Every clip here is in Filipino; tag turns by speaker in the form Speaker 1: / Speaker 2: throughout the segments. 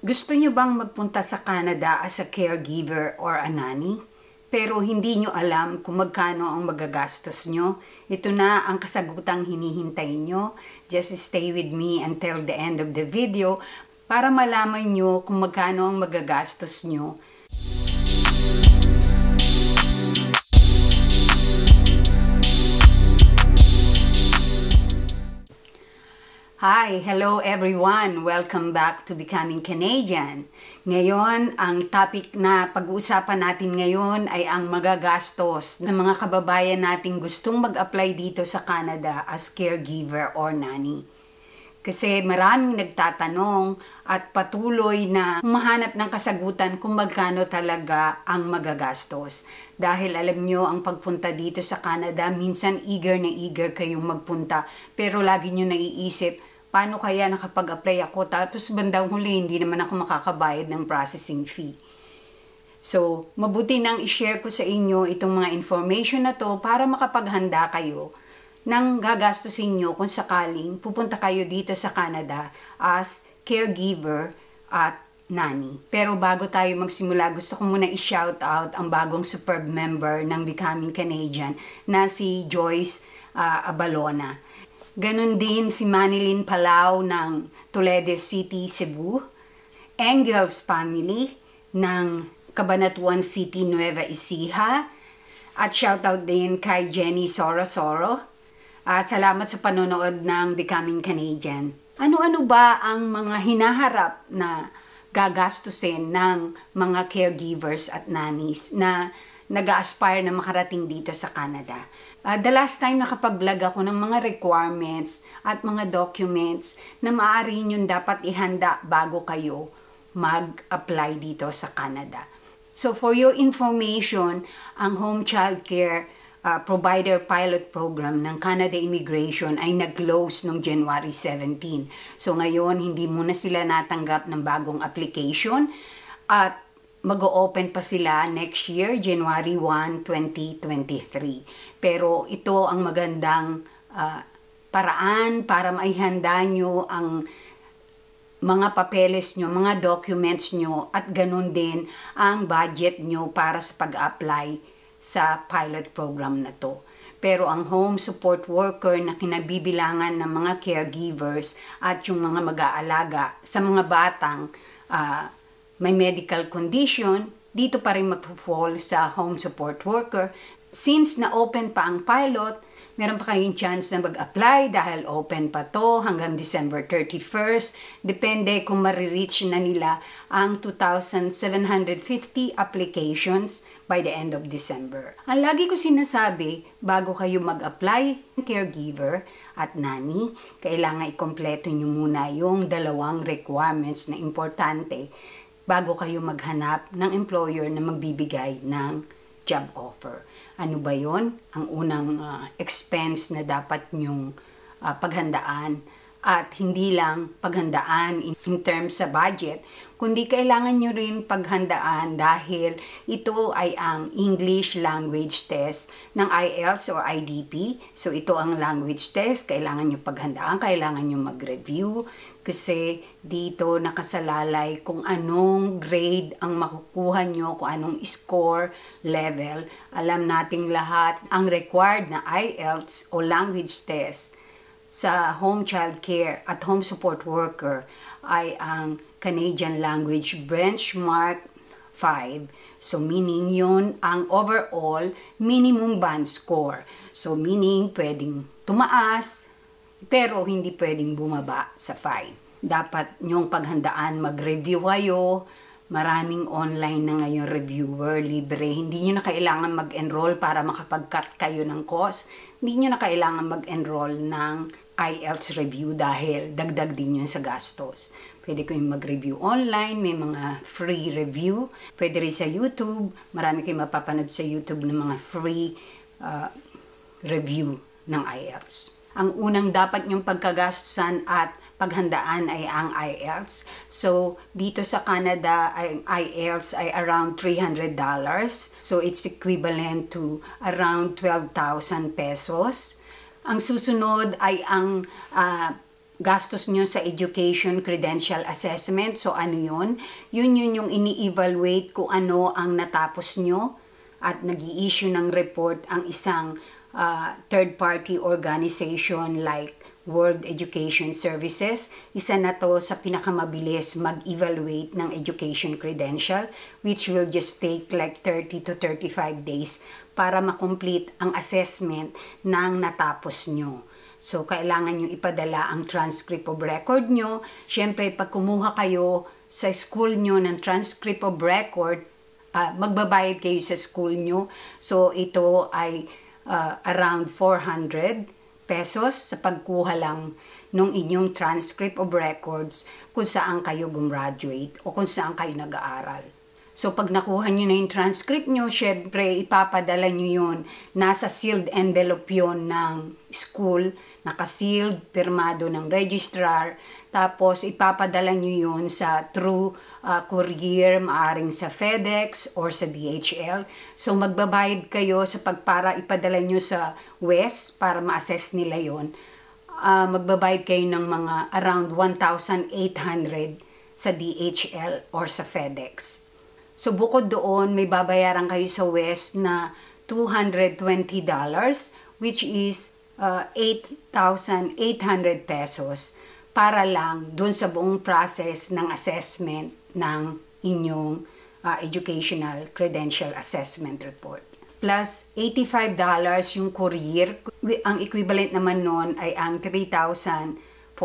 Speaker 1: Gusto nyo bang magpunta sa Canada as a caregiver or a nanny? Pero hindi nyo alam kung magkano ang magagastos nyo? Ito na ang kasagutang hinihintay nyo. Just stay with me until the end of the video para malaman nyo kung magkano ang magagastos nyo. Hi! Hello everyone! Welcome back to Becoming Canadian. Ngayon, ang topic na pag-uusapan natin ngayon ay ang magagastos ng mga kababayan nating gustong mag-apply dito sa Canada as caregiver or nanny. Kasi maraming nagtatanong at patuloy na humahanap ng kasagutan kung magkano talaga ang magagastos. Dahil alam nyo, ang pagpunta dito sa Canada, minsan eager na eager kayong magpunta. Pero lagi nyo naiisip, paano kaya nakapag-apply ako tapos bandang huli hindi naman ako makakabayad ng processing fee. So, mabuti nang i-share ko sa inyo itong mga information na to para makapaghanda kayo ng gagastusin nyo kung sakaling pupunta kayo dito sa Canada as caregiver at nanny. Pero bago tayo magsimula, gusto ko muna i-shout out ang bagong superb member ng Becoming Canadian na si Joyce Abalona. Ganon din si Manilyn Palau ng Toledo City, Cebu. Engels Family ng Cabanatuan City, Nueva Ecija. At shoutout din kay Jenny Soro. Salamat sa panonood ng Becoming Canadian. Ano-ano ba ang mga hinaharap na gagastusin ng mga caregivers at nannies na nag-aspire na makarating dito sa Canada? The last time nakapag-vlog ako ng mga requirements at mga documents na maaari nyo dapat ihanda bago kayo mag-apply dito sa Canada. So for your information, ang Home Child Care Provider Pilot Program ng Canada Immigration ay nag-close noong January 17. So ngayon, hindi muna sila natanggap ng bagong application at mag-o-open pa sila next year, January 1, 2023. Pero ito ang magandang paraan para maihanda nyo ang mga papeles nyo, mga documents nyo, at ganun din ang budget nyo para sa pag-apply sa pilot program na to. Pero ang home support worker na kinabibilangan ng mga caregivers at yung mga mag-aalaga sa mga batang may medical condition, dito pa rin mag-fall sa home support worker. Since na-open pa ang pilot, meron pa kayong chance na mag-apply dahil open pa to hanggang December 31st. Depende kung marireach na nila ang 2,750 applications by the end of December. Ang lagi ko sinasabi, bago kayo mag-apply caregiver at nanny, kailangan ikumpleto nyo muna yung dalawang requirements na importante bago kayo maghanap ng employer na magbibigay ng job offer. Ano ba yon? Ang unang expense na dapat nyong paghandaan, at hindi lang paghandaan in terms sa budget, kundi kailangan nyo rin paghandaan dahil ito ay ang English language test ng IELTS or IDP. So ito ang language test, kailangan nyo paghandaan, kailangan nyo mag-review kasi dito nakasalalay kung anong grade ang makukuha nyo, kung anong score level. Alam nating lahat ang required na IELTS o language test sa home child care at home support worker ay ang Canadian Language Benchmark 5. So meaning yun ang overall minimum band score. So meaning pwedeng tumaas pero hindi pwedeng bumaba sa 5. Dapat nyong paghandaan, mag-review kayo. Maraming online na ngayon reviewer, libre. Hindi nyo na kailangan mag-enroll para makapag-cut kayo ng cost. Hindi nyo na kailangan mag-enroll ng IELTS review dahil dagdag din yun sa gastos. Pwede kayong mag-review online, may mga free review. Pwede rin sa YouTube. Marami kayong mapapanood sa YouTube ng mga free review ng IELTS. Ang unang dapat nyong pagkagastusan at paghandaan ay ang IELTS. So, dito sa Canada, ang IELTS ay around $300. So, it's equivalent to around 12,000 pesos. Ang susunod ay ang gastos nyo sa Education Credential Assessment. So ano yun? Yun yung ini-evaluate kung ano ang natapos nyo at nag-i-issue ng report ang isang third-party organization like World Education Services. Isa na to sa pinakamabilis mag-evaluate ng education credential, which will just take like 30 to 35 days para makomplete ang assessment ng natapos nyo. So, kailangan nyo ipadala ang transcript of record nyo. Siyempre, pag kumuha kayo sa school nyo ng transcript of record, magbabayad kayo sa school nyo. So, ito ay around 400 pesos sa pagkuha lang ng inyong transcript of records kung saan kayo gumraduate o kung saan kayo nag-aaral. So, pag nakuha nyo na yung transcript nyo, syempre, ipapadala nyo yun. Nasa sealed envelope yun ng school, naka-sealed, pirmado ng registrar. Tapos, ipapadala nyo yun sa through courier, maaring sa FedEx or sa DHL. So, magbabayad kayo sa para ipadala nyo sa West para ma-assess nila yun. Magbabayad kayo ng mga around 1,800 sa DHL or sa FedEx. So, bukod doon, may babayaran kayo sa West na $220, which is 8,800 pesos para lang dun sa buong process ng assessment ng inyong Educational Credential Assessment Report. Plus, $85 yung courier. Ang equivalent naman nun ay ang 3,400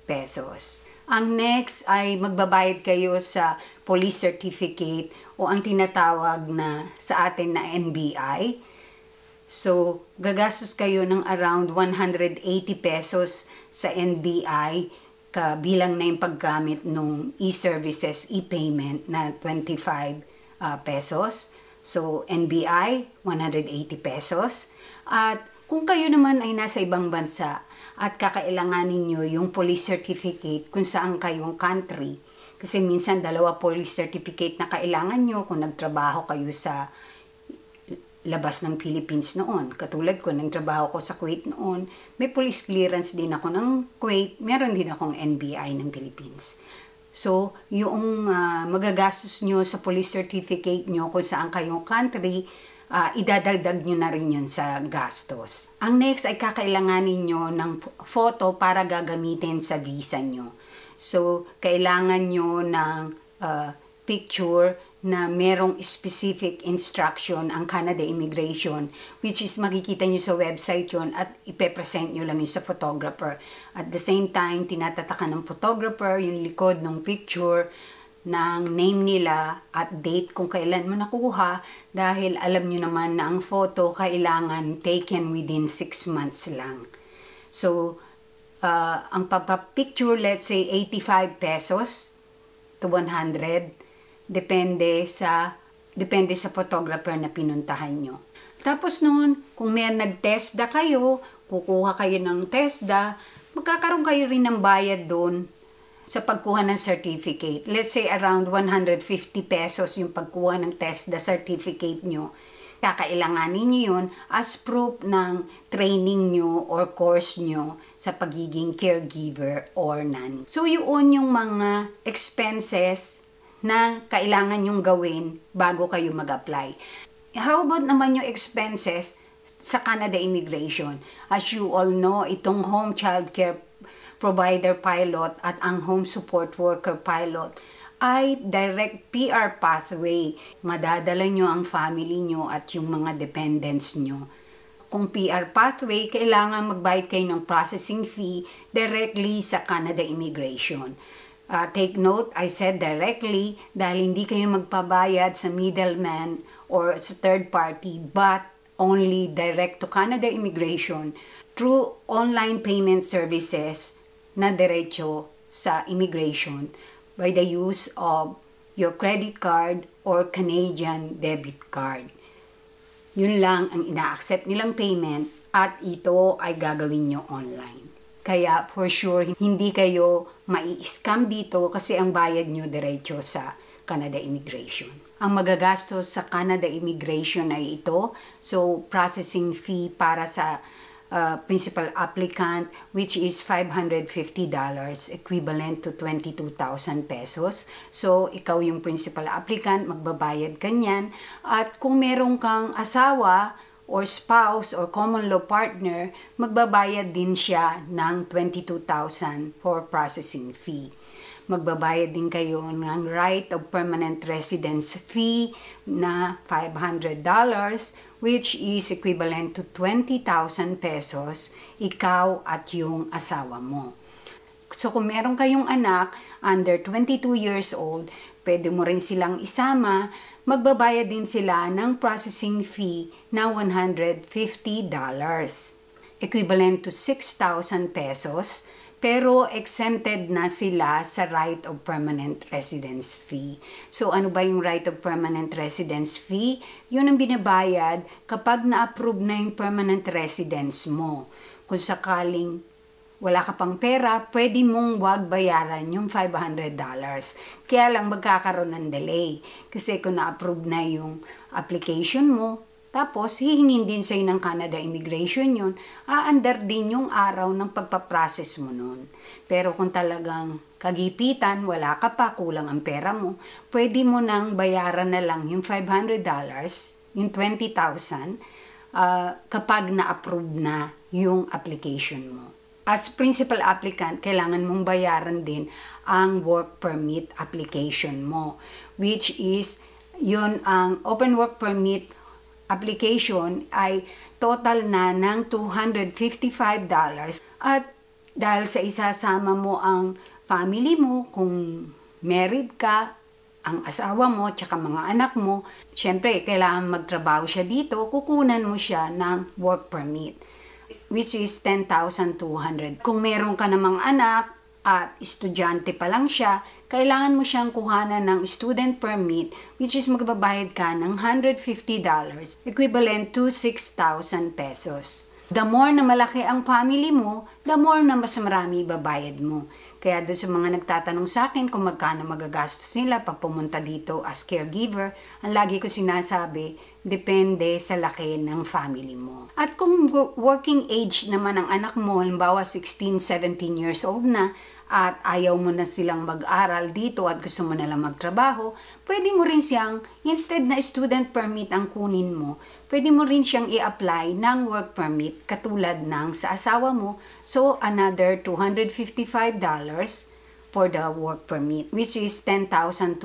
Speaker 1: pesos. Ang next ay magbabayad kayo sa police certificate o ang tinatawag na sa atin na NBI. So, gagastos kayo ng around 180 pesos sa NBI kabilang na yung paggamit ng e-services, e-payment na 25 pesos. So, NBI, 180 pesos. At kung kayo naman ay nasa ibang bansa at kakailanganin nyo yung police certificate kung saan kayong country, kasi minsan dalawa police certificate na kailangan nyo kung nagtrabaho kayo sa labas ng Philippines noon. Katulad ko, nagtrabaho ko sa Kuwait noon, may police clearance din ako ng Kuwait, meron din akong NBI ng Philippines. So, yung magagastos nyo sa police certificate nyo kung saan kayong country, idadagdag nyo na rin yun sa gastos. Ang next ay kakailanganin nyo ng photo para gagamitin sa visa nyo. So, kailangan nyo ng picture na merong specific instruction ang Canada Immigration, which is makikita nyo sa website yun at ipepresent nyo lang yun sa photographer. At the same time, tinatatakan ng photographer yung likod ng picture ng name nila at date kung kailan mo nakuha, dahil alam nyo naman na ang photo kailangan taken within 6 months lang. So, ang papapicture, let's say 85 pesos to 100, depende sa photographer na pinuntahan nyo. Tapos noon, kung may nag-TESDA kayo, kukuha kayo ng TESDA, magkakaroon kayo rin ng bayad doon sa pagkuha ng certificate. Let's say around 150 pesos yung pagkuha ng TESDA certificate nyo. Kakailanganin nyo yun as proof ng training nyo or course nyo sa pagiging caregiver or nanny. So yun yung mga expenses na kailangan nyong gawin bago kayo mag-apply. How about naman yung expenses sa Canada Immigration? As you all know, itong home child care provider pilot at ang home support worker pilot ay direct PR pathway. Madadala nyo ang family nyo at yung mga dependents nyo. Kung PR pathway, kailangan magbayad kayo ng processing fee directly sa Canada Immigration. Take note, I said directly dahil hindi kayo magpabayad sa middleman or sa third party, but only direct to Canada Immigration through online payment services na diretso sa immigration by the use of your credit card or Canadian debit card. Yun lang ang ina-accept nilang payment at ito ay gagawin nyo online. Kaya for sure, hindi kayo mai-scam dito kasi ang bayad nyo diretso sa Canada Immigration. Ang magagastos sa Canada Immigration ay ito. So, processing fee para sa principal applicant, which is $550, equivalent to 22,000 pesos. So, ikaw yung principal applicant, magbabayad ka niyan. At kung meron kang asawa, or spouse or common law partner, magbabayad din siya ng 22,000 for processing fee. Magbabayad din kayo ng right of permanent residence fee na $500, which is equivalent to 20,000 pesos, ikaw at yung asawa mo. So kung meron kayong anak under 22 years old, pwede mo rin silang isama, magbabayad din sila ng processing fee na $150, equivalent to 6,000 pesos, pero exempted na sila sa right of permanent residence fee. So ano ba yung right of permanent residence fee? Yun ang binabayad kapag na-approve na yung permanent residence mo. Kung sakaling wala ka pang pera, pwede mong wag bayaran yung $500. Kaya lang magkakaroon ng delay. Kasi kung na-approve na yung application mo, tapos hihingin din sa'yo ng Canada Immigration yun, aandar din yung araw ng pagpaprocess mo nun. Pero kung talagang kagipitan, wala ka pa, kulang ang pera mo, pwede mo nang bayaran na lang yung $500, yung 20,000, kapag na-approve na yung application mo. As principal applicant, kailangan mong bayaran din ang work permit application mo, which is yun ang open work permit application ay total na ng $255 at dahil sa isasama mo ang family mo, kung married ka, ang asawa mo, tsaka mga anak mo, syempre kailangan magtrabaho siya dito, kukunan mo siya ng work permit, which is 10,200. Kung meron ka namang anak at estudyante pa lang siya, kailangan mo siyang kuhanan ng student permit, which is magbabayad ka ng $150, equivalent to 6,000 pesos. The more na malaki ang family mo, the more na mas marami ibabayad mo. Kaya doon sa mga nagtatanong sa akin kung magkano magagastos nila pag pumunta dito as caregiver, ang lagi ko sinasabi, depende sa laki ng family mo. At kung working age naman ang anak mo, halimbawa 16, 17 years old na, at ayaw mo na silang mag-aral dito at gusto mo na lang magtrabaho, pwede mo rin siyang, instead na student permit ang kunin mo, pwede mo rin siyang i-apply ng work permit katulad ng sa asawa mo. So, another $255 for the work permit, which is 10,200.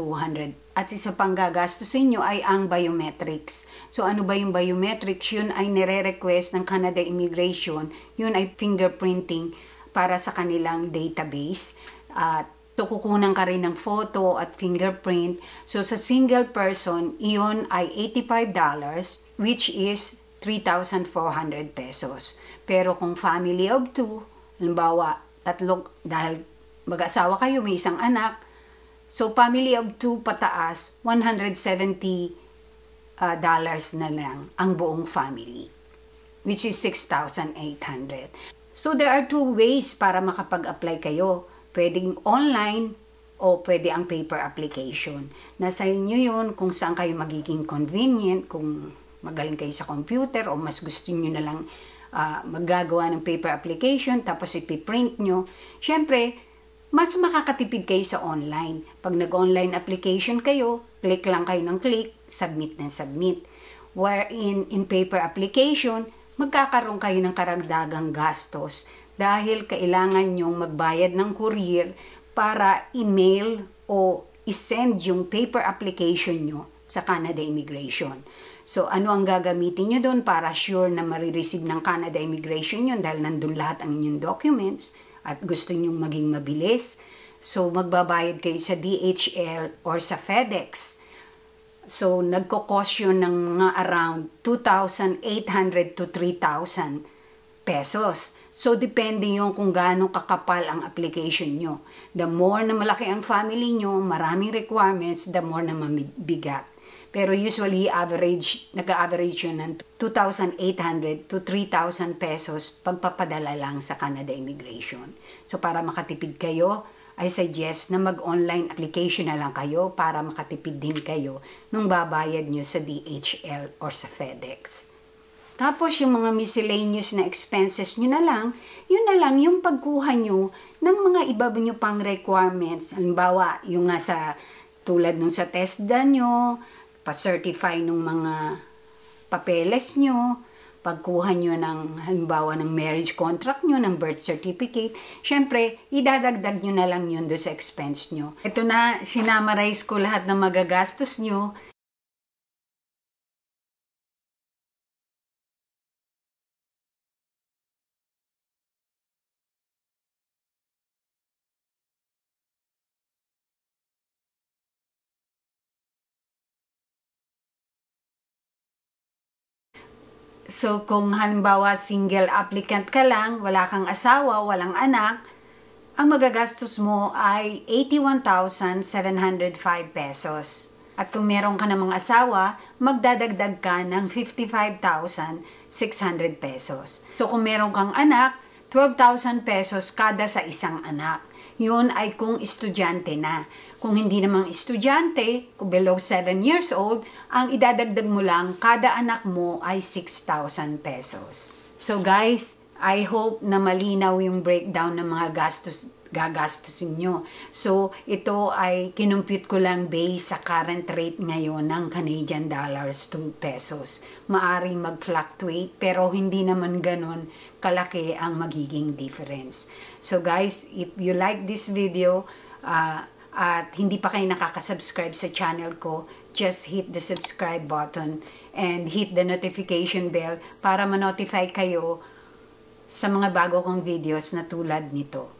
Speaker 1: At isa pang gagastusin nyo ay ang biometrics. So, ano ba yung biometrics? Yun ay nire-request ng Canada Immigration. Yun ay fingerprinting para sa kanilang database. So, kukunan ka rin ng photo at fingerprint. So, sa single person, iyon ay $85, which is 3,400 pesos. Pero kung family of 2, halimbawa, tatlong, dahil mag-asawa kayo, may isang anak, so family of 2 pataas, $170 na lang ang buong family, which is 6,800. So, there are two ways para makapag-apply kayo. Pwedeng online o pwede ang paper application. Nasa inyo yun kung saan kayo magiging convenient, kung magaling kayo sa computer o mas gusto nyo na lang maggagawa ng paper application tapos ipiprint nyo. Siyempre, mas makakatipid kayo sa online. Pag nag-online application kayo, click lang kayo ng click, submit na submit. Wherein in paper application, magkakaroon kayo ng karagdagang gastos dahil kailangan nyong magbayad ng courier para email o isend yung paper application nyo sa Canada Immigration. So, ano ang gagamitin nyo doon para sure na marireceive ng Canada Immigration yun dahil nandun lahat ang inyong documents at gusto nyong maging mabilis. So, magbabayad kayo sa DHL or sa FedEx. So, nagko-cost yun ng mga around 2,800 to 3,000 pesos. So, depende yung kung gaano kakapal ang application nyo. The more na malaki ang family nyo, maraming requirements, the more na mabigat. Pero usually, nag-average yun ng 2,800 to 3,000 pesos pagpapadala lang sa Canada Immigration. So, para makatipid kayo, I suggest na mag-online application na lang kayo para makatipid din kayo nung babayad nyo sa DHL or sa FedEx. Tapos yung mga miscellaneous na expenses nyo na lang, yun na lang yung pagkuha nyo ng mga iba nyo pang requirements. Halimbawa, yung nasa tulad nung sa TESDA nyo, pa-certify nung mga papeles nyo, pagkuha nyo ng halimbawa ng marriage contract nyo, ng birth certificate, syempre, idadagdag nyo na lang yun doon sa expense nyo. Ito na, sinamarize ko lahat ng magagastos nyo. So, kung halimbawa single applicant ka lang, wala kang asawa, walang anak, ang magagastos mo ay 81,705 pesos. At kung meron ka namang asawa, magdadagdag ka ng 55,600 pesos. So, kung meron kang anak, 12,000 pesos kada sa isang anak. Yun ay kung estudyante na. Kung hindi namang estudyante, kung below 7 years old, ang idadagdag mo lang, kada anak mo ay 6,000 pesos. So guys, I hope na malinaw yung breakdown ng mga gagastusin nyo. So, ito ay kinumpute ko lang based sa current rate ngayon ng Canadian dollars to pesos. Maaring mag-fluctuate, pero hindi naman ganun kalaki ang magiging difference. So guys, if you like this video, at hindi pa kayo nakaka-subscribe sa channel ko, just hit the subscribe button and hit the notification bell para ma-notify kayo sa mga bago kong videos na tulad nito.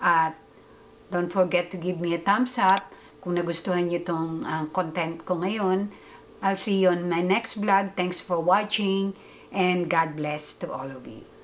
Speaker 1: At don't forget to give me a thumbs up kung nagustuhan nyo itong content ko ngayon. I'll see you on my next vlog. Thanks for watching and God bless to all of you.